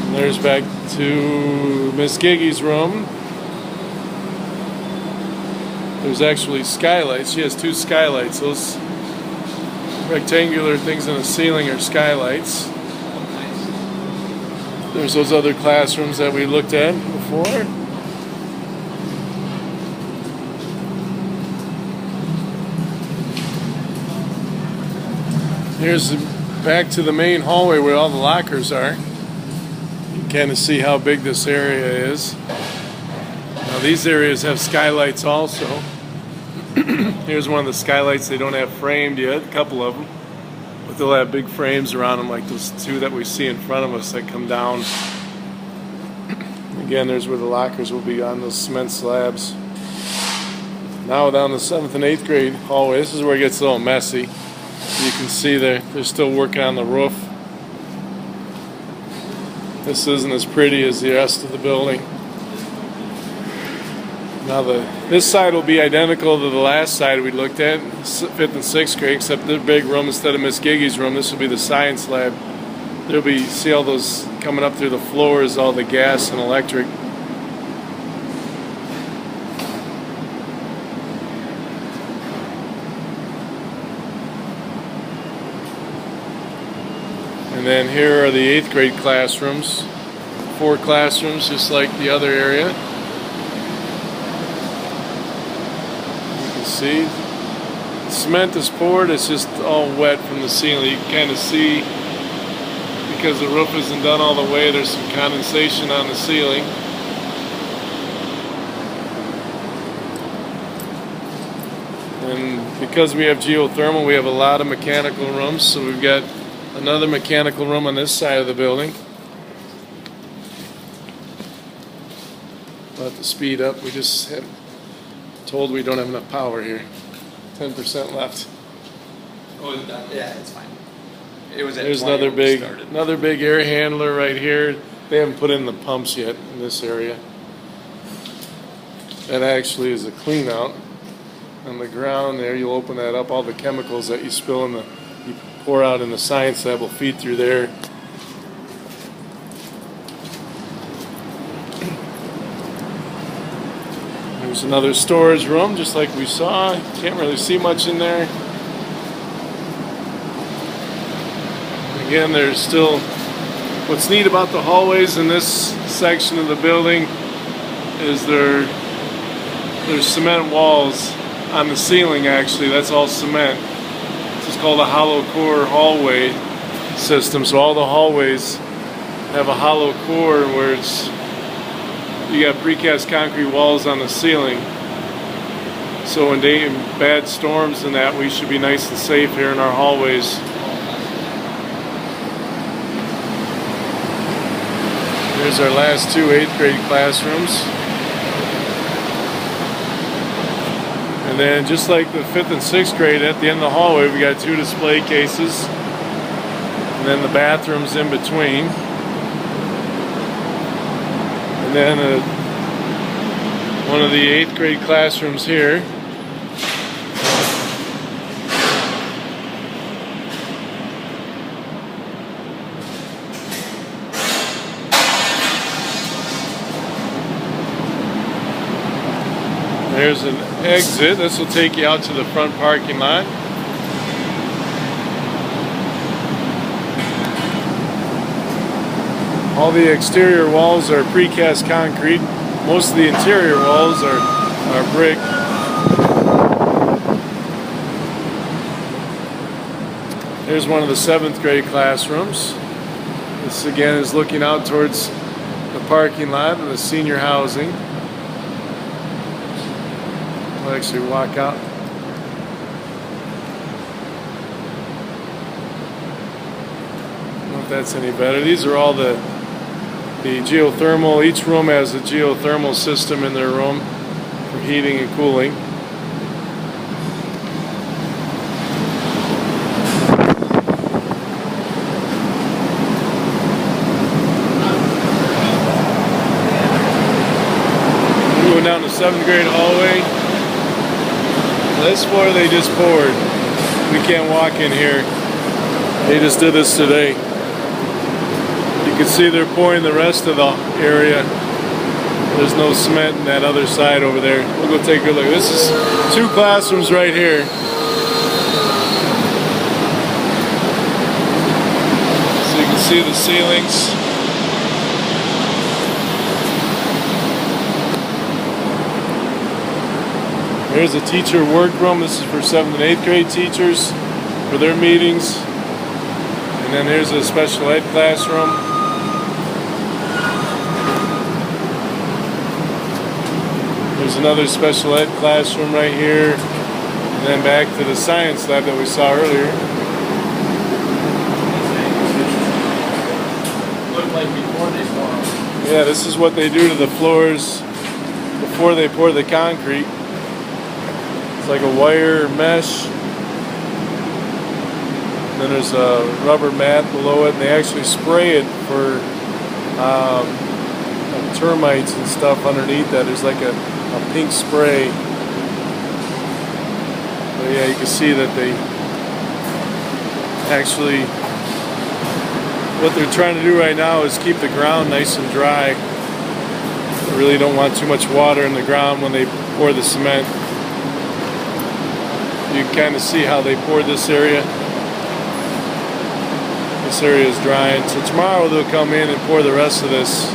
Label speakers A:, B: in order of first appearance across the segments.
A: And there's back to Miss Giggy's room. There's actually skylights. She has two skylights. Those rectangular things in the ceiling are skylights. There's those other classrooms that we looked at before. Here's back to the main hallway where all the lockers are. You can kind of see how big this area is. Now these areas have skylights also. Here's one of the skylights. They don't have framed yet, a couple of them. But they'll have big frames around them like those two that we see in front of us that come down. Again, there's where the lockers will be on those cement slabs. Now down the 7th and 8th grade hallway. This is where it gets a little messy. You can see they're still working on the roof. This isn't as pretty as the rest of the building. Now this side will be identical to the last side we looked at, 5th and 6th grade, except the big room instead of Miss Giggy's room. This will be the science lab. There'll be, see all those coming up through the floors, all the gas and electric. And then here are the 8th grade classrooms. 4 classrooms, just like the other area. See, cement is poured, it's just all wet from the ceiling. You can kind of see, because the roof isn't done all the way, there's some condensation on the ceiling. And because we have geothermal, we have a lot of mechanical rooms, so we've got another mechanical room on this side of the building. We'll have to speed up, we just had told we don't have enough power here. 10% left.
B: Oh, yeah, it's fine. It was at
A: There's another big air handler right here. They haven't put in the pumps yet in this area. That actually is a clean out. On the ground there, you'll open that up. All the chemicals that you spill in you pour out in the science lab will feed through there. There's another storage room, just like we saw. Can't really see much in there. Again, there's still, what's neat about the hallways in this section of the building is there's cement walls on the ceiling actually. That's all cement. This is called a hollow core hallway system. So all the hallways have a hollow core where you got precast concrete walls on the ceiling. So in bad storms and that, we should be nice and safe here in our hallways. Here's our last 2 8th grade classrooms. And then just like the 5th and 6th grade, at the end of the hallway we got 2 display cases. And then the bathrooms in between. And then one of the 8th grade classrooms here. There's an exit. This will take you out to the front parking lot. All the exterior walls are precast concrete. Most of the interior walls are brick. Here's one of the 7th grade classrooms. This again is looking out towards the parking lot and the senior housing. We'll actually walk out. I don't know if that's any better. These are all the geothermal. Each room has a geothermal system in their room for heating and cooling. Moving down the 7th grade hallway. This floor they just poured. We can't walk in here. They just did this today. You can see they're pouring the rest of the area. There's no cement in that other side over there. We'll go take a good look. This is 2 classrooms right here. So you can see the ceilings. Here's a teacher workroom. This is for 7th and 8th grade teachers for their meetings. And then here's a special ed classroom. There's another special ed classroom right here. And then back to the science lab that we saw earlier.
B: Looked like before they pour.
A: Yeah, this is what they do to the floors before they pour the concrete. It's like a wire mesh. And then there's a rubber mat below it, and they actually spray it for termites and stuff underneath that. There's like a pink spray. But yeah, you can see that they actually, what they're trying to do right now is keep the ground nice and dry. They really don't want too much water in the ground when they pour the cement. You can kind of see how they poured this area. This area is drying. So tomorrow they'll come in and pour the rest of this.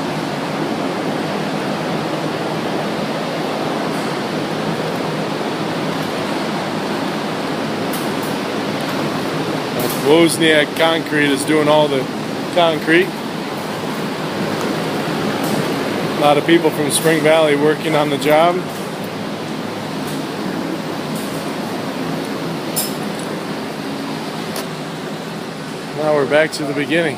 A: Wozniak Concrete is doing all the concrete. A lot of people from Spring Valley working on the job. Now we're back to the beginning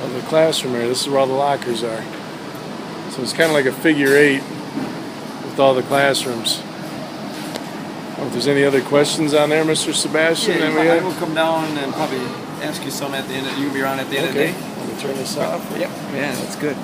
A: of the classroom area. This is where all the lockers are. So it's kind of like a figure 8 with all the classrooms. If there's any other questions on there, Mr. Sebastian?
B: Yeah, I will come down and probably ask you some at the end. You can be around at the end of the day.
A: Let me turn this off.
B: Yep. Yeah, that's good.